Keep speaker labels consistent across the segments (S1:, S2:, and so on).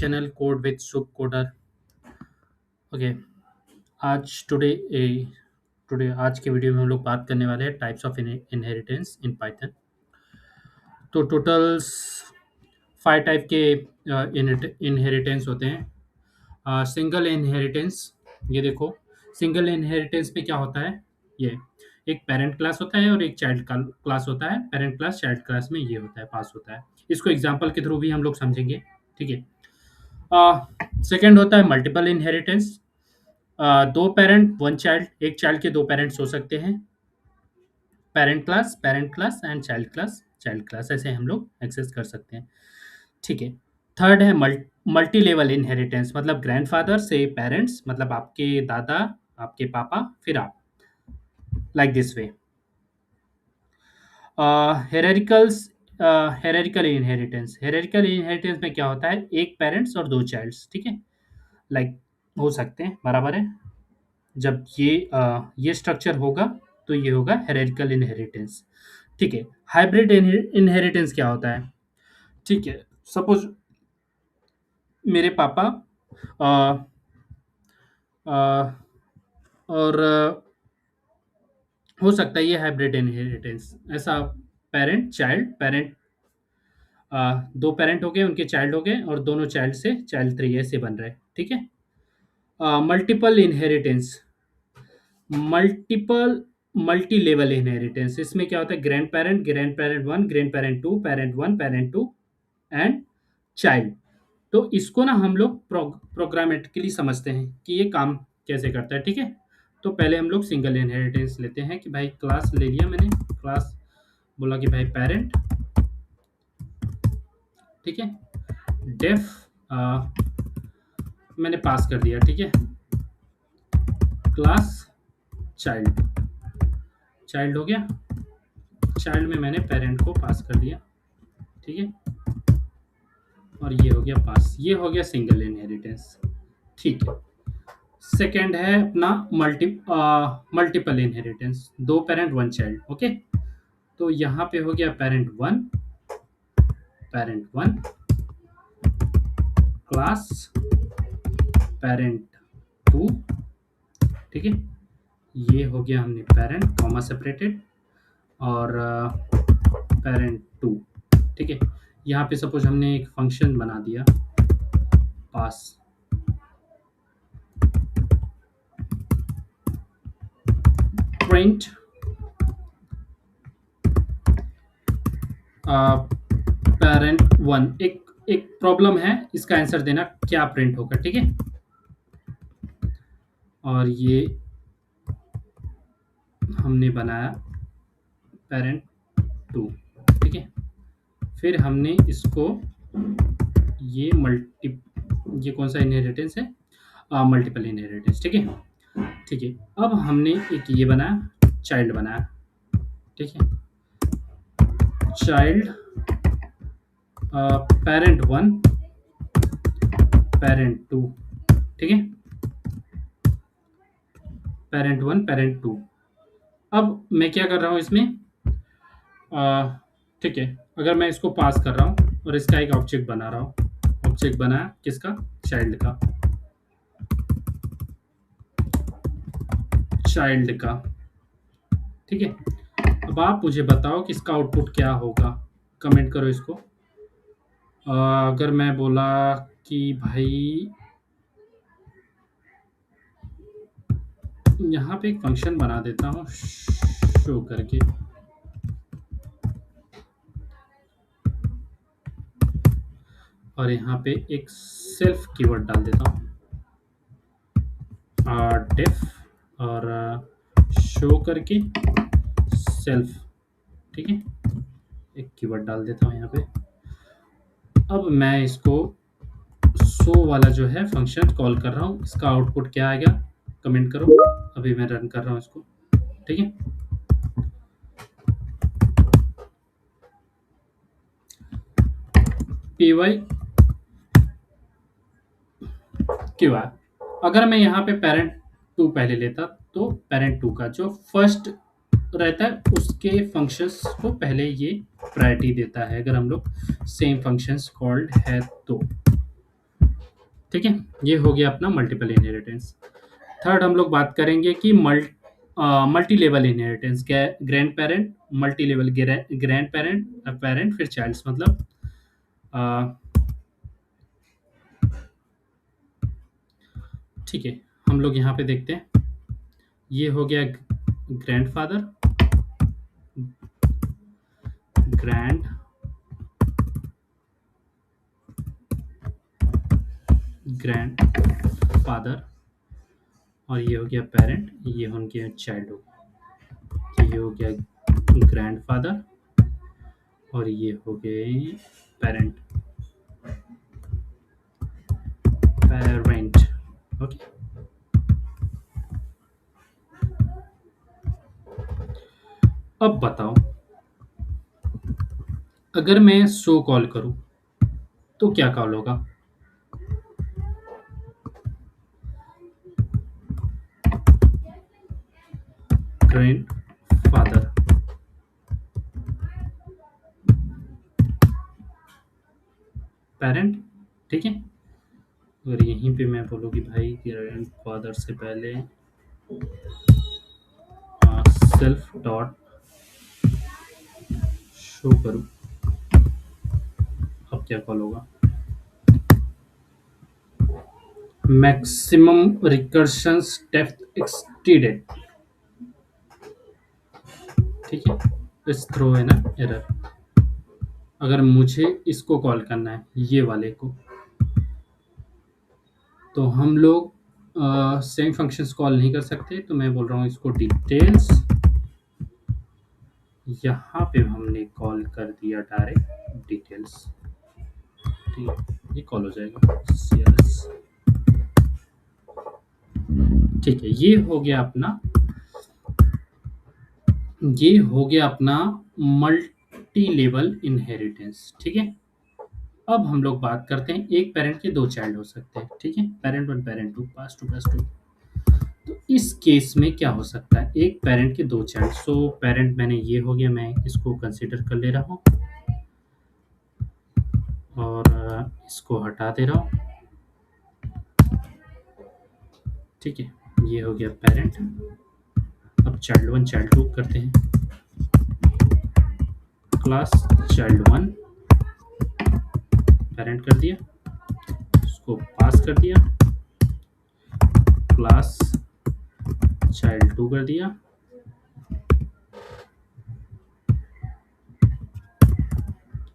S1: Channel code with subcoder. Okay. आज आज के वीडियो में हम लोग बात करने वाले हैं types of inheritance in Python. तो टोटल 5 टाइप के इनहेरिटेंस होते हैं। सिंगल इनहेरिटेंस, ये देखो, सिंगल इनहेरिटेंस में क्या होता है, ये एक पेरेंट क्लास होता है और एक चाइल्ड क्लास होता है। पेरेंट क्लास चाइल्ड क्लास में ये होता है, पास होता है। इसको एग्जांपल के थ्रू भी हम लोग समझेंगे, ठीक है। सेकेंड होता है मल्टीपल इनहेरिटेंस। दो पेरेंट वन चाइल्ड, एक चाइल्ड के दो पेरेंट्स हो सकते हैं। Parent class and child class ऐसे हम लोग एक्सेस कर सकते हैं, ठीक है। थर्ड है मल्टी लेवल इनहेरिटेंस, मतलब ग्रैंडफादर से पेरेंट्स, मतलब आपके दादा, आपके पापा, फिर आप, लाइक दिस वे। हेरेरिकल्स हेरेरिकल इनहेरिटेंस में क्या होता है, एक पेरेंट्स और दो चाइल्ड्स, ठीक है, लाइक हो सकते हैं, बराबर है। जब ये स्ट्रक्चर होगा तो ये होगा हेरेरिकल इनहेरिटेंस, ठीक है। हाइब्रिड इनहेरिटेंस क्या होता है, ठीक है। सपोज मेरे पापा अ, अ, और हो सकता है ये हाइब्रिड इनहेरिटेंस ऐसा। पेरेंट दो पेरेंट हो गए, उनके चाइल्ड हो गए, और दोनों चाइल्ड से चाइल्ड थ्री ऐसे बन रहे हैं, ठीक है। Multiple inheritance, multiple multi level inheritance, इसमें क्या होता है, grand parent one, grand parent two, parent one, parent two and child. तो इसको ना हम लोग प्रोग्रामेटिकली समझते हैं कि ये काम कैसे करता है, ठीक है। तो पहले हम लोग सिंगल इनहेरिटेंस लेते हैं कि भाई क्लास ले लिया मैंने, क्लास बोला कि भाई पेरेंट, ठीक है, डेफ मैंने पास कर दिया, ठीक है, क्लास चाइल्ड, चाइल्ड हो गया, चाइल्ड में मैंने पेरेंट को पास कर दिया, ठीक है, और ये हो गया पास, ये हो गया सिंगल इनहेरिटेंस, ठीक है। सेकेंड है अपना मल्टीपल इनहेरिटेंस, दो पेरेंट वन चाइल्ड, ओके। तो यहाँ पे हो गया parent one class parent two, ठीक है, ये हो गया हमने पेरेंट कॉमा सेपरेटेड, और पेरेंट टू, ठीक है। यहाँ पे सपोज हमने एक फंक्शन बना दिया पास, प्रिंट पेरेंट वन। एक एक प्रॉब्लम है, इसका आंसर देना क्या प्रिंट होगा, ठीक है। और ये हमने बनाया पेरेंट टू, ठीक है। फिर हमने इसको ये कौन सा इनहेरिटेंस है, मल्टीपल इनहेरिटेंस, ठीक है, ठीक है। अब हमने एक ये बनाया, चाइल्ड बनाया, ठीक है, child parent one parent two, ठीक है, पेरेंट वन पेरेंट टू। अब मैं क्या कर रहा हूँ इसमें, ठीक है, अगर मैं इसको पास कर रहा हूँ और इसका एक ऑब्जेक्ट बना रहा हूँ, ऑब्जेक्ट बनाया किसका, चाइल्ड का, ठीक है। अब आप मुझे बताओ कि इसका आउटपुट क्या होगा, कमेंट करो इसको। अगर मैं बोला कि भाई यहाँ पे एक फंक्शन बना देता हूँ शो करके, और यहाँ पे एक सेल्फ कीवर्ड डाल देता हूँ, डेफ, और शो करके सेल्फ, ठीक है, एक कीवर्ड डाल देता हूँ यहाँ पे। अब मैं इसको शो वाला जो है फंक्शन कॉल कर रहा हूँ, इसका आउटपुट क्या आएगा, कमेंट करो। अभी मैं रन कर रहा हूँ इसको, ठीक है। P Y Q R. अगर मैं यहाँ पे पेरेंट टू पहले लेता तो पेरेंट टू का जो फर्स्ट रहता है उसके फंक्शंस को पहले ये प्रायोरिटी देता है, अगर हम लोग सेम फंक्शंस कॉल्ड है तो, ठीक है, ये हो गया अपना मल्टीपल इनहेरिटेंस। थर्ड हम लोग बात करेंगे कि multi level inheritance. Grand parent, multi level grand parent, parent फिर चाइल्ड्स, मतलब अ, ठीक है, हम लोग यहाँ पे देखते हैं। ये हो गया ग्रैंडफादर, ग्रैंड ग्रैंड फादर, और ये हो गया पेरेंट, ये उनके चाइल्ड हो गए। तो ये हो गया ग्रैंडफादर और ये हो गए पेरेंट, पेरेंट। ओके, अब बताओ, अगर मैं सो कॉल करूं तो क्या कॉल होगा? Grand father, parent. ठीक है, अगर यहीं पे मैं बोलूँ कि भाई ग्रैंड फादर से पहले सेल्फ डॉट शो करूँ, अब क्या कॉल होगा? Maximum recursion depth exceeded. ठीक है, इस थ्रो है ना एरर। अगर मुझे इसको कॉल करना है, ये वाले को, तो हम लोग सेम फंक्शंस कॉल नहीं कर सकते, तो मैं बोल रहा हूँ इसको डिटेल्स। यहाँ पे हमने कॉल कर दिया डायरेक्ट डिटेल्स। ठीक है, ये कॉल हो जाएगा CLS। ठीक है, ये हो गया अपना मल्टी लेवल इनहेरिटेंस। ठीक है, अब हम लोग बात करते हैं, एक पेरेंट के दो चाइल्ड हो सकते हैं। ठीक है, parent one, parent two, pass two, plus two. तो इस केस में क्या हो सकता है? एक पेरेंट के दो चाइल्ड। सो पेरेंट मैंने ये हो गया, मैं इसको कंसीडर कर ले रहा हूँ और इसको हटा दे रहा हूँ। ठीक है, ये हो गया पेरेंट। अब चाइल्ड वन चाइल्ड टू करते हैं। क्लास चाइल्ड वन पेरेंट कर दिया, उसको पास कर दिया, क्लास चाइल्ड टू कर दिया।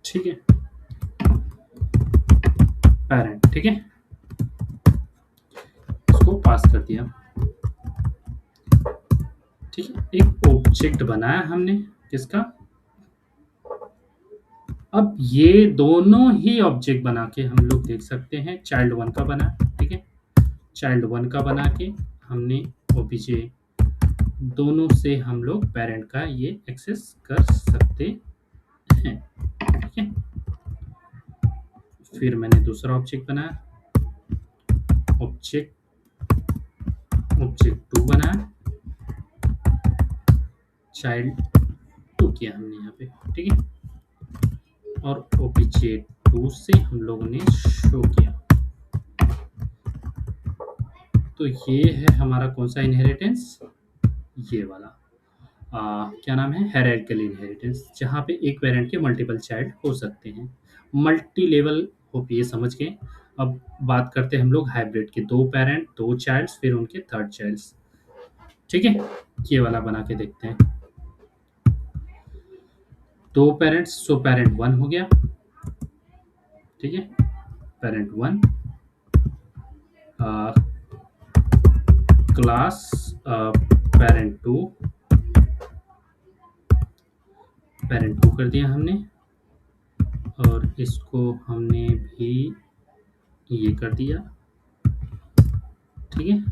S1: ठीक है, पेरेंट। ठीक है, उसको पास कर दिया। ठीक है, एक ऑब्जेक्ट बनाया हमने किसका? अब ये दोनों ही ऑब्जेक्ट बना के हम लोग देख सकते हैं। चाइल्ड वन का बना, ठीक है, चाइल्ड वन का बना के हमने ओबीजे दोनों से हम लोग पेरेंट का ये एक्सेस कर सकते हैं। ठीक है, फिर मैंने दूसरा ऑब्जेक्ट बनाया, ऑब्जेक्ट ऑब्जेक्ट टू बनाया, चाइल्ड टू किया हमने यहाँ पे। ठीक है, और ओबीजे टू से हम लोगों ने शो किया। तो ये है हमारा कौन सा इनहेरिटेंस? ये वाला क्या नाम है? हायरार्किकल इनहेरिटेंस, जहाँ पे एक पेरेंट के मल्टीपल चाइल्ड हो सकते हैं। मल्टी लेवल, होप ये समझ गए। अब बात करते हैं हम लोग हाइब्रिड के, दो पेरेंट दो चाइल्ड्स फिर उनके थर्ड चाइल्ड्स। ठीक है, ये वाला बना के देखते हैं। दो पेरेंट्स, सो पेरेंट वन हो गया। ठीक है, parent one, class parent two, parent two कर दिया हमने, और इसको हमने भी ये कर दिया। ठीक है,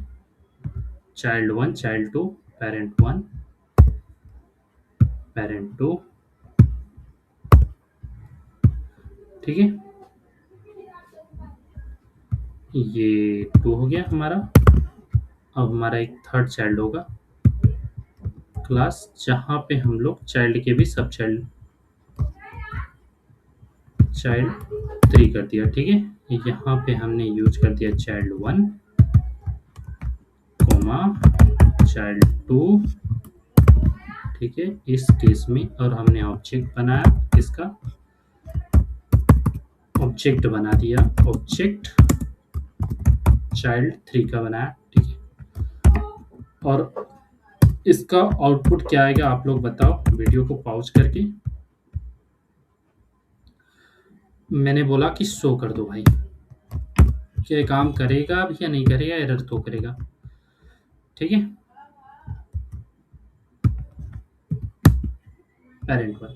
S1: child one child two, parent one parent two. ठीक है, ये टू हो गया हमारा। अब हमारा एक थर्ड चाइल्ड होगा, क्लास, जहाँ पे हम लोग चाइल्ड के भी सब चाइल्ड थ्री कर दिया। ठीक है, यहाँ पे हमने यूज कर दिया चाइल्ड 1 कोमा चाइल्ड 2। ठीक है, इस केस में और हमने ऑब्जेक्ट बनाया, किसका ऑब्जेक्ट बना दिया, ऑब्जेक्ट चाइल्ड 3 का बनाया। ठीक है, और इसका आउटपुट क्या आएगा आप लोग बताओ वीडियो को पॉज करके। मैंने बोला कि शो कर दो भाई, क्या ये काम करेगा अब या नहीं करेगा, एरर तो करेगा। ठीक है, पेरेंट वन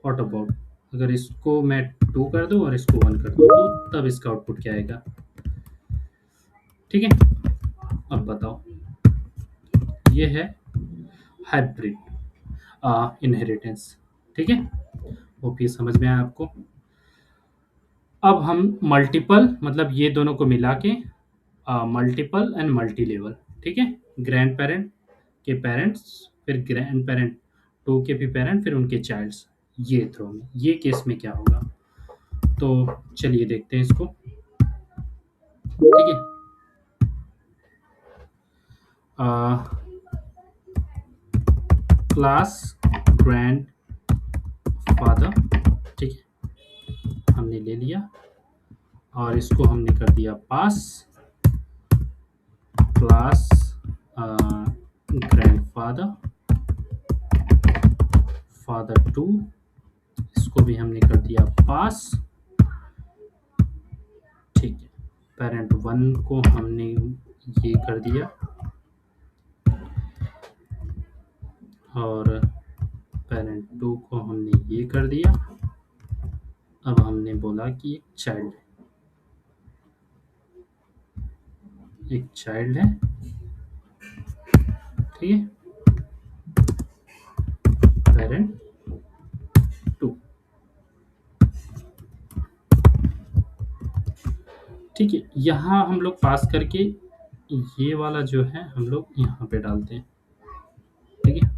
S1: व्हाट अबाउट, अगर इसको मैं 2 कर दूं और इसको 1 कर दूं तो तब इसका आउटपुट क्या आएगा। ठीक है, अब बताओ, ये है हाइब्रिड इनहेरिटेंस। ठीक है, होप ये समझ में आया आपको। अब हम मल्टीपल मतलब ये दोनों को मिला के मल्टीपल एंड मल्टी लेवल। ठीक है, ग्रैंड पेरेंट के पेरेंट्स, फिर ग्रैंड पेरेंट 2 के भी पेरेंट, फिर उनके चाइल्ड्स, ये थ्रो में, ये केस में क्या होगा। तो चलिए देखते हैं इसको। ठीक है, क्लास ग्रैंड फादर। ठीक है, हमने ले लिया और इसको हमने कर दिया पास, क्लास ग्रैंडफादर फादर 2, इसको भी हमने कर दिया पास। ठीक है, पेरेंट 1 को हमने ये कर दिया और पेरेंट 2 को हमने ये कर दिया। अब हमने बोला कि एक चाइल्ड है। ठीक है, पेरेंट 2। ठीक है, यहाँ हम लोग पास करके ये वाला जो है हम लोग यहाँ पे डालते हैं। ठीक है,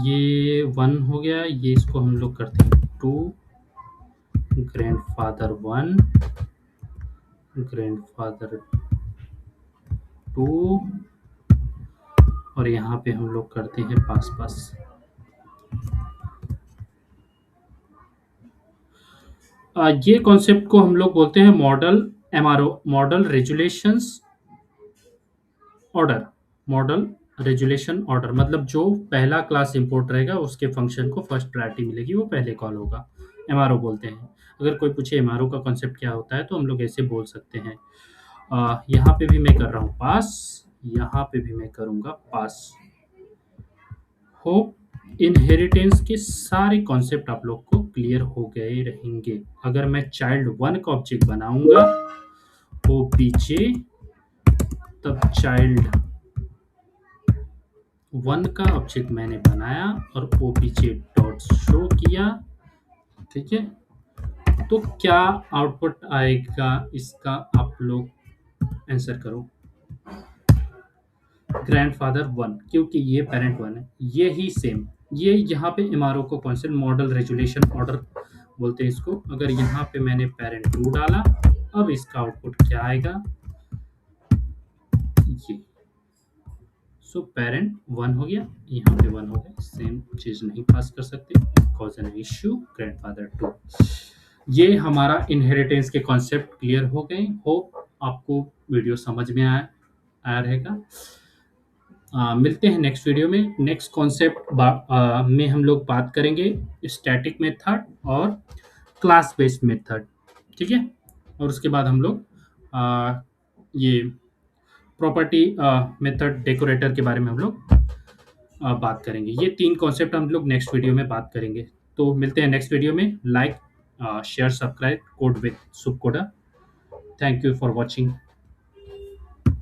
S1: ये 1 हो गया, ये इसको हम लोग करते हैं 2, ग्रैंडफादर 1, ग्रैंडफादर 2, और यहाँ पे हम लोग करते हैं पास पास। ये कॉन्सेप्ट को हम लोग बोलते हैं model MRO, model resolutions order. Model resolution order मतलब जो पहला क्लास इंपोर्ट रहेगा उसके फंक्शन को फर्स्ट प्रायोरिटी मिलेगी, वो पहले कॉल होगा, एमआरओ बोलते हैं। अगर कोई पूछे एमआरओ का कॉन्सेप्ट क्या होता है तो हम लोग ऐसे बोल सकते हैं। यहाँ पे भी मैं कर रहा हूँ पास, यहाँ पे भी मैं करूँगा पास। होप इनहेरिटेंस के सारे कॉन्सेप्ट आप लोग को क्लियर हो गए रहेंगे। अगर मैं चाइल्ड 1 का ऑब्जेक्ट बनाऊंगा ओपीजे, तब चाइल्ड 1 का ऑब्जेक्ट मैंने बनाया और ओपीजे डॉट शो किया। ठीक है, तो क्या आउटपुट आएगा इसका आप लोग आंसर करो। ग्रैंडफादर 1, क्योंकि ये पेरेंट 1 है, ये ही सेम, ये यहाँ पे एमआरओ को कॉन्सेप्ट मॉडल रेजुलेशन ऑर्डर बोलते हैं इसको। अगर यहाँ पे मैंने पेरेंट 2 डाला, अब इसका आउटपुट क्या आएगा, ये। सो पेरेंट 1 हो गया, यहाँ पे 1 हो गया, सेम चीज नहीं पास कर सकते, कॉज एन इश्यू ग्रैंडफादर 2। ये हमारा इनहेरिटेंस के कॉन्सेप्ट क्लियर हो गए। होप आपको वीडियो समझ में आया रहेगा। मिलते हैं नेक्स्ट वीडियो में। नेक्स्ट कॉन्सेप्ट में हम लोग बात करेंगे स्टैटिक मेथड और क्लास बेस्ड मेथड। ठीक है, और उसके बाद हम लोग ये प्रॉपर्टी मेथड डेकोरेटर के बारे में हम लोग बात करेंगे। ये 3 कॉन्सेप्ट हम लोग नेक्स्ट वीडियो में बात करेंगे। तो मिलते हैं नेक्स्ट वीडियो में। Like share subscribe code with सुपकोडा। Thank you for watching.